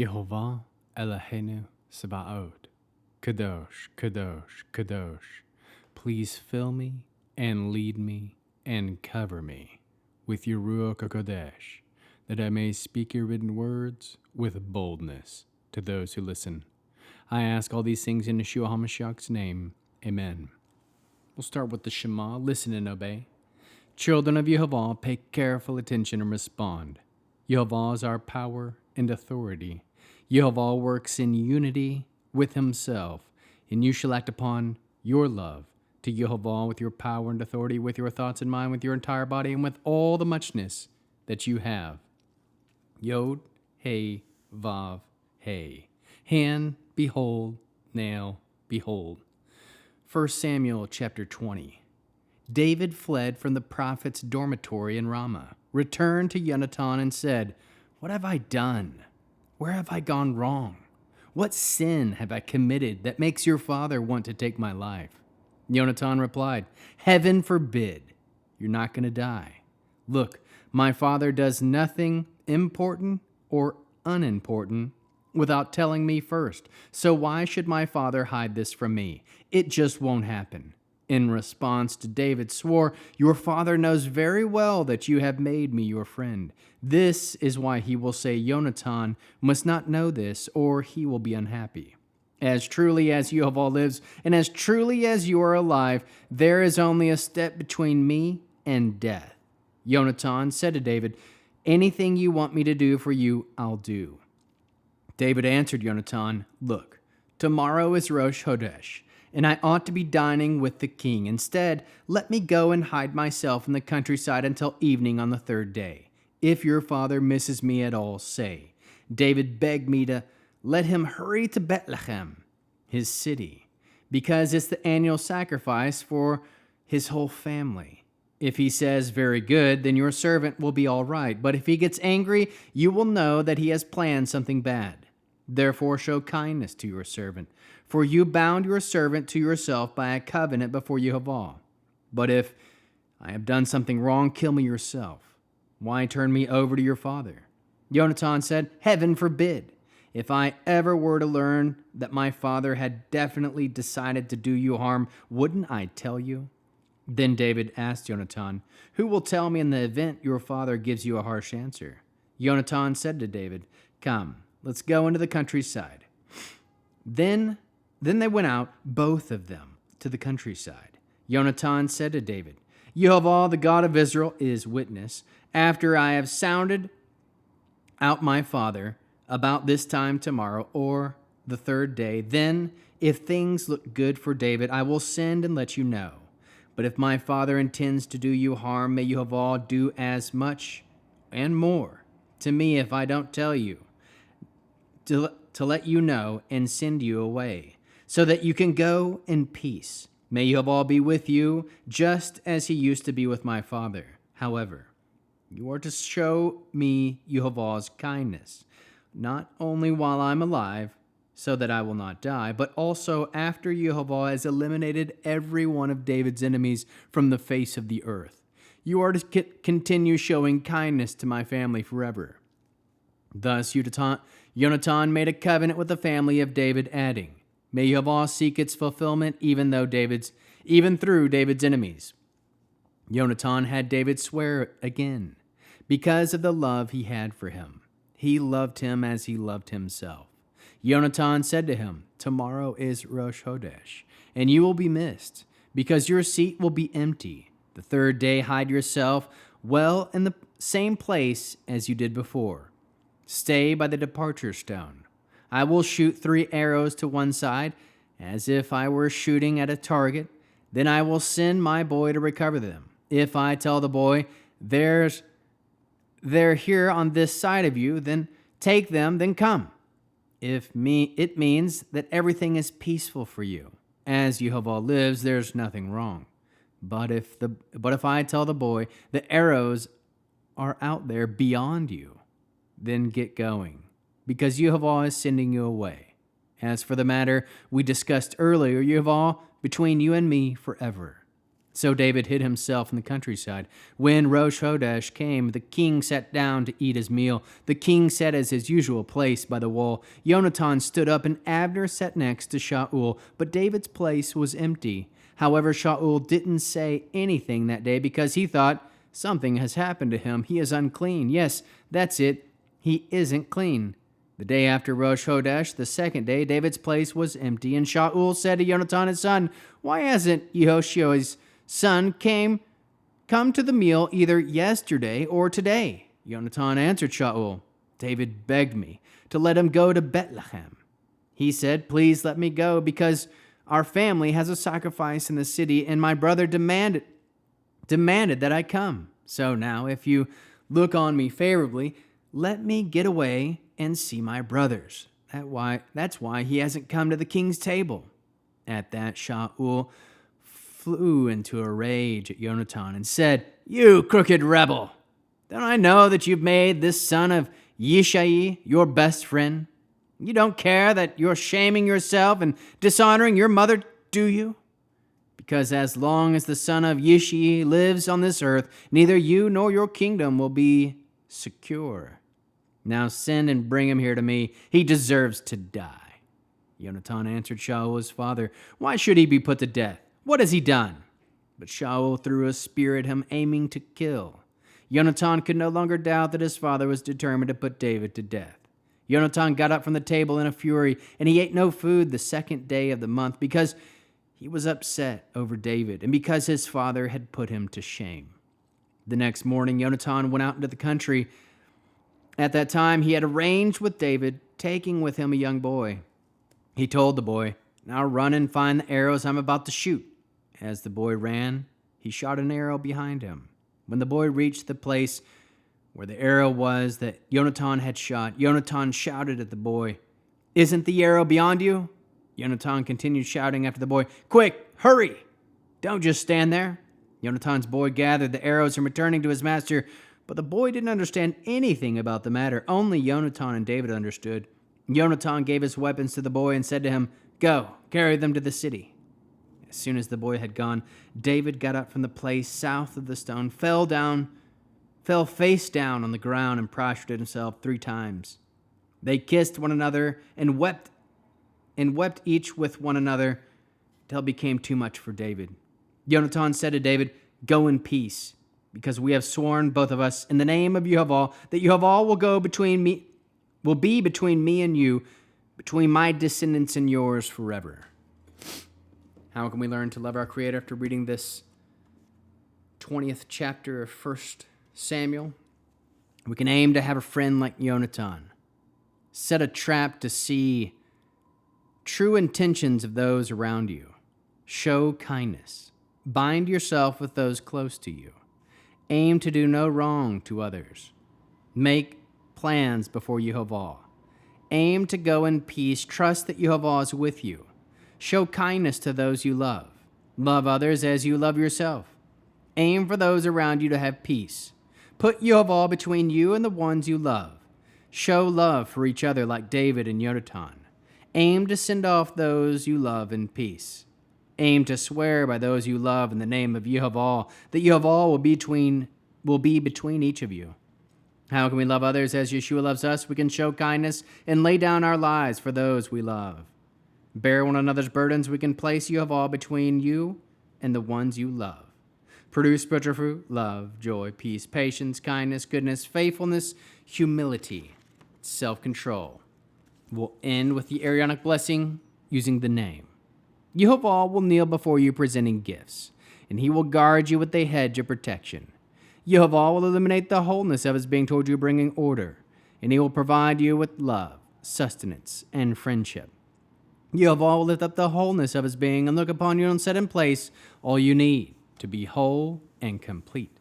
Yehovah Eloheinu Sabaoth, Kadosh, Kadosh, Kadosh. Please fill me and lead me and cover me with your Ruach HaKodesh, that I may speak your written words with boldness to those who listen. I ask all these things in Yeshua HaMashiach's name. Amen. We'll start with the Shema. Listen and obey. Children of Yehovah, pay careful attention and respond. Yehovah is our power and authority. Yehovah works in unity with himself, and you shall act upon your love to Yehovah with your power and authority, with your thoughts in mind, with your entire body, and with all the muchness that you have. Yod, Hey, Vav, Hey. Hand, behold, nail, behold. 1 Samuel chapter 20. David fled from the prophet's dormitory in Ramah, returned to Jonathan and said, "What have I done? Where have I gone wrong? What sin have I committed that makes your father want to take my life?" Jonathan replied, "Heaven forbid. You're not going to die. Look, my father does nothing important or unimportant without telling me first. So why should my father hide this from me? It just won't happen." In response to David swore, "Your father knows very well that you have made me your friend. This is why he will say Jonathan must not know this, or he will be unhappy. As truly as Yehovah lives, and as truly as you are alive, there is only a step between me and death." Jonathan said to David, "Anything you want me to do for you, I'll do." David answered Jonathan, "Look, tomorrow is Rosh Chodesh, and I ought to be dining with the king. Instead, let me go and hide myself in the countryside until evening on the third day. If your father misses me at all, say, 'David begged me to let him hurry to Bethlehem, his city, because it's the annual sacrifice for his whole family.' If he says, 'Very good,' then your servant will be all right. But if he gets angry, you will know that he has planned something bad. Therefore show kindness to your servant, for you bound your servant to yourself by a covenant before Yehovah. But if I have done something wrong, kill me yourself. Why turn me over to your father?" Jonathan said, "Heaven forbid. If I ever were to learn that my father had definitely decided to do you harm, wouldn't I tell you?" Then David asked Jonathan, "Who will tell me in the event your father gives you a harsh answer?" Jonathan said to David, "Come, let's go into the countryside." Then they went out, both of them, to the countryside. Jonathan said to David, "Yehovah, the God of Israel, is witness. After I have sounded out my father about this time tomorrow or the third day, then, if things look good for David, I will send and let you know. But if my father intends to do you harm, may Yehovah do as much and more to me if I don't tell you, to let you know and send you away, so that you can go in peace. May Yehovah be with you, just as he used to be with my father. However, you are to show me Yehovah's kindness, not only while I'm alive, so that I will not die, but also after Yehovah has eliminated every one of David's enemies from the face of the earth. You are to continue showing kindness to my family forever." Thus Jonathan made a covenant with the family of David, adding, "May Yehovah seek its fulfillment even through David's enemies." Jonathan had David swear again, because of the love he had for him. He loved him as he loved himself. Jonathan said to him, "Tomorrow is Rosh Chodesh, and you will be missed, because your seat will be empty. The third day hide yourself well in the same place as you did before. Stay by the departure stone. I will shoot 3 arrows to one side, as if I were shooting at a target. Then I will send my boy to recover them. If I tell the boy, they're here on this side of you, then take them, then come. It means that everything is peaceful for you. As Yehovah lives, there's nothing wrong. But if I tell the boy, the arrows are out there beyond you, then get going, because Yehovah is sending you away. As for the matter we discussed earlier, Yehovah between you and me forever." So David hid himself in the countryside. When Rosh Hodesh came, the king sat down to eat his meal. The king sat at his usual place by the wall. Jonathan stood up, and Abner sat next to Shaul, but David's place was empty. However, Shaul didn't say anything that day because he thought, something has happened to him. He is unclean. Yes, that's it. He isn't clean. The day after Rosh Hodesh, the second day, David's place was empty, and Shaul said to Jonathan his son, why hasn't Yehoshua's son come to the meal either yesterday or today? Jonathan answered Shaul, David begged me to let him go to Bethlehem. He said, please let me go because our family has a sacrifice in the city and my brother demanded that I come. So now if you look on me favorably, let me get away and see my brothers. That's why he hasn't come to the king's table. At that, Shaul flew into a rage at Jonathan and said, you crooked rebel! Don't I know that you've made this son of Yishai your best friend? You don't care that you're shaming yourself and dishonoring your mother, do you? Because as long as the son of Yishai lives on this earth, neither you nor your kingdom will be secure. Now send and bring him here to me. He deserves to die. Jonathan answered Shaul his father, why should he be put to death? What has he done? But Shaul threw a spear at him, aiming to kill. Jonathan could no longer doubt that his father was determined to put David to death. Jonathan got up from the table in a fury, and he ate no food the second day of the month because he was upset over David and because his father had put him to shame. The next morning, Jonathan went out into the country. At that time, he had arranged with David, taking with him a young boy. He told the boy, now run and find the arrows I'm about to shoot. As the boy ran, he shot an arrow behind him. When the boy reached the place where the arrow was that Jonathan had shot, Jonathan shouted at the boy, isn't the arrow beyond you? Jonathan continued shouting after the boy, quick, hurry! Don't just stand there. Jonathan's boy gathered the arrows and returning to his master, but the boy didn't understand anything about the matter. Only Jonathan and David understood. Jonathan gave his weapons to the boy and said to him, go, carry them to the city. As soon as the boy had gone, David got up from the place south of the stone, fell face down on the ground, and prostrated himself 3 times. They kissed one another and wept each with one another till it became too much for David. Jonathan said to David, go in peace, because we have sworn, both of us, in the name of Yehova, that Yehova will be between me and you, between my descendants and yours forever. How can we learn to love our Creator after reading this 20th chapter of 1 Samuel? We can aim to have a friend like Jonathan. Set a trap to see true intentions of those around you. Show kindness. Bind yourself with those close to you. Aim to do no wrong to others. Make plans before Yehova. Aim to go in peace. Trust that Yehova is with you. Show kindness to those you love. Love others as you love yourself. Aim for those around you to have peace. Put Yehova between you and the ones you love. Show love for each other like David and Jonathan. Aim to send off those you love in peace. Aim to swear by those you love in the name of Yehova, that Yehova will be between each of you. How can we love others as Yeshua loves us? We can show kindness and lay down our lives for those we love. Bear one another's burdens. We can place Yehova between you and the ones you love. Produce spiritual fruit, love, joy, peace, patience, kindness, goodness, faithfulness, humility, self-control. We'll end with the Aaronic blessing using the name. Yehova will kneel before you presenting gifts, and he will guard you with a hedge of protection. Yehova will illuminate the wholeness of his being toward you, bringing order, and he will provide you with love, sustenance, and friendship. Yehova will lift up the wholeness of his being and look upon you and set in place all you need to be whole and complete.